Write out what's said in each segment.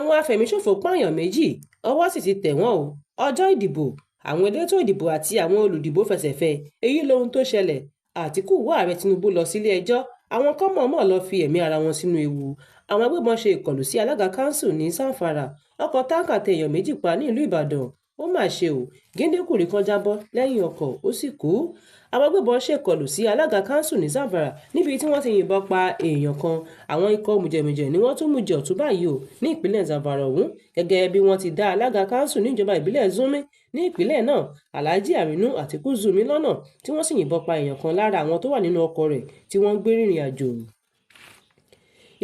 àwọn afẹ̀míṣòfò pààyàn méjì ọwọ́ sì ti tẹ̀ wọ́n o. ọjọ́ ìdìbò àwọn elétò ìdìbò àti àwọn olùdìbò fẹsẹ̀fẹ èyí lohun tó ṣẹlẹ̀. Àtíkù wá ààrẹ Tinubu lọ sílé ẹjọ́, àwọn kan mọ̀ọ́mọ̀ lọ fi ẹ̀mí ara wọn sínú ewu. Àwọn agbébọn ṣe ìkọlù sí alága kanṣu ní Zamfara, ọkọ̀ táǹkà tẹ èèyàn méjì pa ní ìlú Ìbàdàn. Ó mà ṣe o, géńdékùnrin kan jábọ́ lẹ́yìn ọkọ̀ ó sì kú. Àwọn agbébọn ṣèkọlù sí alága kanṣu ní Zamfara níbi tí wọ́n ti yìnbọn pa èèyàn kan. Àwọn ikọ̀ mùjẹ̀mùjẹ̀ ni wọ́n tún mùjẹ̀ ọ̀tún báyìí o ní ìpínlẹ̀ Zamfara ọ̀hún, gẹ́gẹ́ bí wọ́n ti dá alága kanṣu ní ìjọba ìbílẹ̀ Zurmi ní ìpínlẹ̀ náà, Alhaji Aminu Atiku Zurmi lọ́nà, tí wọ́n sì yìnbọn pa èèyàn kan lára àwọn tó wà nínú ọkọ̀ rẹ̀ tí wọ́n ń gbé rìnrìn àjò.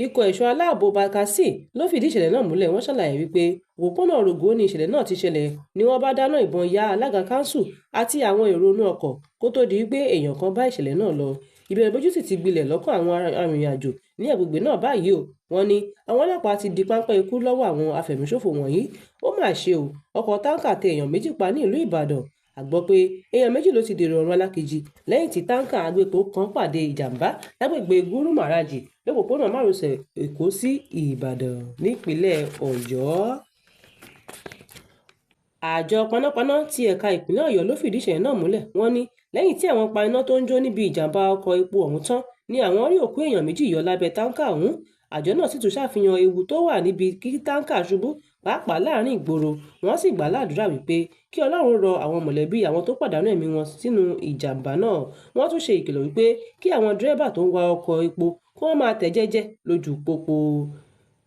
Ikọ̀ ẹ̀ṣọ́ aláàbò Bakassi ló fìdí ìṣẹ̀lẹ̀ náà múlẹ̀. Wọ́n ṣàlàyé wípé òpópónà Rogo ní ìṣẹ̀lẹ̀ náà ti ṣẹlẹ̀ ni wọ́n bá dáná ìbọn ya alága kanṣu àti àwọn èrò inú ọkọ̀ kó tó di wípé èèyàn kan bá ìṣẹ̀lẹ̀ náà lọ. Ìbẹ̀rùbojo sì ti gbilẹ̀ lọ́kàn àwọn arìnrìn-àjò ní agbègbè náà báyìí o. Wọ́n ní àwọn ọlọ́pàá ti di páńpẹ́ ikú lọ́wọ́ àwọn afẹ̀míṣòfò wọ̀nyí. Ó mà ṣe o, ọkọ̀ táǹkà tẹ èèyàn méjì pa ní ìlú Ìbàdàn. A gbọ́ pé èèyàn méjì ló ti dèrò ọ̀run alákejì lẹ́yìn tí táǹkà agbépo kan pàdé ìjàmbá lágbègbè Guru Maraji lópòpónà márosẹ̀ Èkó sí Ìbàdàn nípínlẹ̀ Ọ̀yọ́. Àjọ panápaná ti ẹ̀ka ìpínlẹ̀ Ọ̀yọ́ ló fìdí ìṣẹ̀lẹ̀ náà múlẹ̀. Wọ́n ní lẹ́yìn tí àwọn pa iná tó ń jó níbi ìjàmbá ọkọ̀ epo ọ̀hún tán ni àwọn rí òkú èèyàn méjì yọ lábẹ́ táǹkà ọ̀hún. Àjọ náà sì tún ṣàfihàn ewu tó wà níbi kí táǹkà ṣubú pàápàá láàrin ìgboro. Wọ́n sì gbà ládùúrà wípé kí Ọlọ́run rọ àwọn mọ̀lẹ́bí àwọn tó pàdánù ẹ̀mí wọn sínú ìjàmbá náà. Wọ́n tún ṣe ìkìlọ̀ wípé kí àwọn dírẹ́bà tó ń wa ọkọ̀ epo kí wọ́n máa tẹ̀ jẹ́jẹ́ lójú pópó.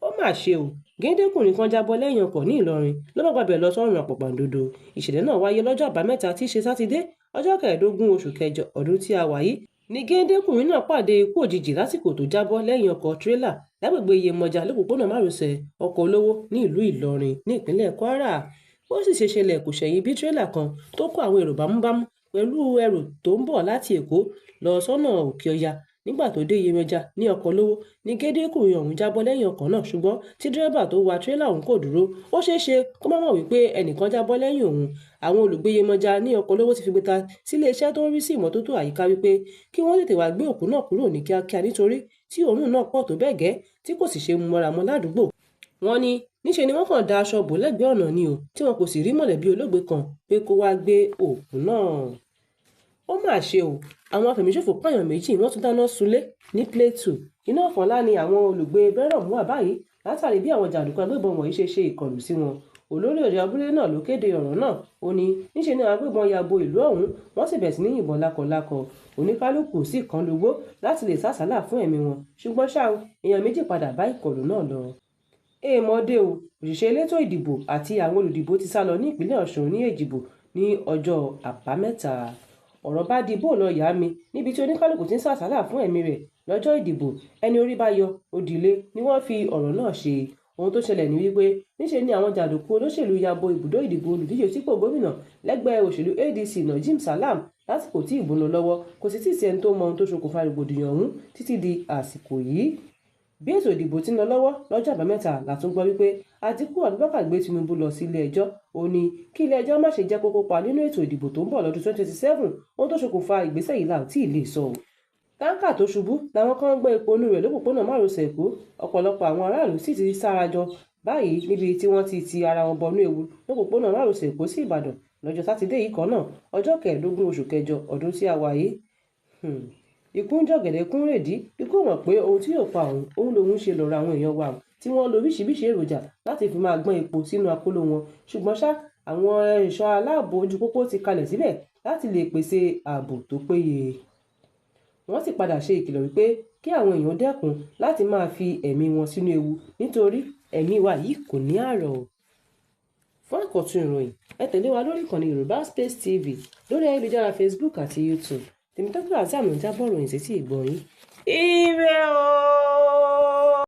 Ó mà ṣe o, géńdékùnrin kan jábọ́ lẹ́yìn ọkọ̀ ní Ìlọrin ló bá gbàbẹ̀ lọ sọ́run àpàpàǹdodo. Ìṣẹ̀lẹ̀ náà wáyé lọ́jọ́ àbámẹ́ta tí í ṣe Sátidé ọjọ́ 15 oṣù kẹjọ ọdún tí a wà yìí ni géńdékùnrin náà pàdé ikú òjijì lásìkò tó jábọ́ lẹ́yìn ọkọ̀ tírélà lágbègbè Iyemọja lópòpónà márosẹ̀ ọkọ̀ olówó ní ìlú Ìlọrin ní ìpínlẹ̀ Kwara. Ó sì ṣe ṣẹlẹ̀ kò ṣẹ̀yìn bí tírélà kan tó kó àwọn èrò bámúbámú pẹ̀lú ẹrù tó ń bọ̀ láti Èkó lọ sọ́nà Òkè Ọya. Nígbà tó dé Iyemọja ní ọkọ̀ olówó ni géńdékùnrin ọ̀hún jábọ́ lẹ́yìn ọkọ̀ náà, ṣùgbọ́n tí dírẹ́bà tó wa tírélà ọ̀hún kò dúró. Ó ṣeéṣe kó má mọ̀ wípé ẹnìkan jábọ́ lẹ́yìn òun. Àwọn olùgbé Iyemọja ní ọkọ̀ olówó ti fi gbéta sílé iṣẹ́ tó ń rí sí ìmọ́tótó àyíká wípé kí wọ́n tètè wá gbé òkú náà kúrò ní kíákíá nítorí tí òórùn náà pọ̀ tó bẹ́ẹ̀ gẹ́ tí kò sì ṣe mú mọ́ra mọ́ ládùúgbò. Wọ́n ní níṣe ni wọ́n kàn da aṣọ bò lẹ́gbẹ̀ẹ́ ọ̀nà ni o, tí wọn kò sì rí mọ̀lẹ́bí olóògbé kan pé kó wá gbé òkú náà. Ó mà ṣe o, àwọn afẹ̀míṣòfò pààyàn méjì wọ́n tún dáná sunlé ní Plateau. Iná ọ̀fọ̀n ńlá ni àwọn olùgbé Bẹ́rọ̀mù wà báyìí látàrí bí àwọn jàǹdùkú agbébọn wọ̀nyí ṣe ìkọlù sí wọn. Olórí ọ̀dọ́ abúlé náà ló kéde ọ̀rọ̀ náà. Ó ní níṣe ni àwọn agbébọn ya bo ìlú ọ̀hún, wọ́n sì bẹ̀rẹ̀ sí ní yìnbọn lákọlákọ. Oníkálùkù sì kan lógbó láti lè sásàálà fún ẹ̀mí wọn, ṣùgbọ́n ṣá o, èèyàn méjì padà bá ìkọlù náà lọ. Èèmọ̀dé o, òṣìṣẹ́ elétò ìdìbò àti àwọn olùdìbò ti sá lọ ní ìpínlẹ̀ Ọ̀ṣun ní Èjìgbò ní ọjọ́ àbámẹ́ta. Ọ̀rọ̀ bá di bó lọ yá mi níbi tí oníkálùkù ti ń sàsálà fún ẹ̀mí rẹ̀ lọ́jọ́ ìdìbò. Ẹni orí bá yọ òdìlé ni wọ́n fi ọ̀rọ̀ náà ṣe. Ohun tó ṣẹlẹ̀ ní wípé níṣe ni àwọn jàǹdùkú olóṣèlú ya bo ibùdó ìdìbò olùdíje sípò gómìnà lẹ́gbẹ́ òṣèlú ADC Najim Salam lásìkò tí ìbò ń lọ lọ́wọ́. Kò sì tí ì sí ẹni tó mọ ohun tó ṣokùnfà rògbòdìyàn ọ̀hún títí di àsìkò yìí. Bí ètò ìdìbò ti ń lọ lọ́wọ́ lọ́jọ́ àbámẹ́ta la tún gbọ́ wípé Àtíkù Abubakar gbé Tinubu lọ sí ilé ẹjọ́. Ó ní kí ilé ẹjọ́ má ṣe jẹ́ kó kópa nínú ètò ìdìbò tó ń bọ̀ lọ́dún 2027. Ohun tó ṣokùnfà ìgbésẹ̀ yìí là ò tí ì lè sọ. Táǹkà tó ṣubú làwọn kan ń gbé epo inú rẹ̀ lópòpónà márosẹ̀ Èkó. Ọ̀pọ̀lọpọ̀ àwọn aráàlú sì ti sárajọ báyìí níbi tí wọ́n ti ara wọn bọnú ewu lópòpónà márosẹ̀ Èkó sí Ìbàdàn lọ́jọ́ Sátidé yìí kan náà ọjọ́ 15 oṣù kẹjọ ọdún tí a wà yìí. Ikú ń jọ̀gẹ̀dẹ̀ kún rèdí, ikú mọ̀ pé ohun tí yóò pa òun lòun ṣe lọ́rọ̀ àwọn èèyàn wa tí wọ́n lo oríṣiríṣi èròjà láti fi máa gbọ́n epo sínú akóló wọn. Ṣùgbọ́n ṣá, àwọn ẹ̀ṣọ́ aláàbò ojú pópó ti kalẹ̀ síbẹ̀ láti lè pèsè ààbò tó péye. Wọ́n sì padà ṣe ìkìlọ̀ wípé kí àwọn èèyàn dẹ́kun láti máa fi ẹ̀mí wọn sínú ewu nítorí ẹ̀mí wa yìí kò ní ààrọ̀. Fún àkọ́tún ìròyìn, ẹ tẹ̀lé wa lórí ìkànnì Yorùbá Space TV lórí ayélujára Facebook àti YouTube. Tèmítọ́pẹ́ àti àmì ìjábọ̀ ròyìn sí ti ìgbọ̀nyín. Ire o.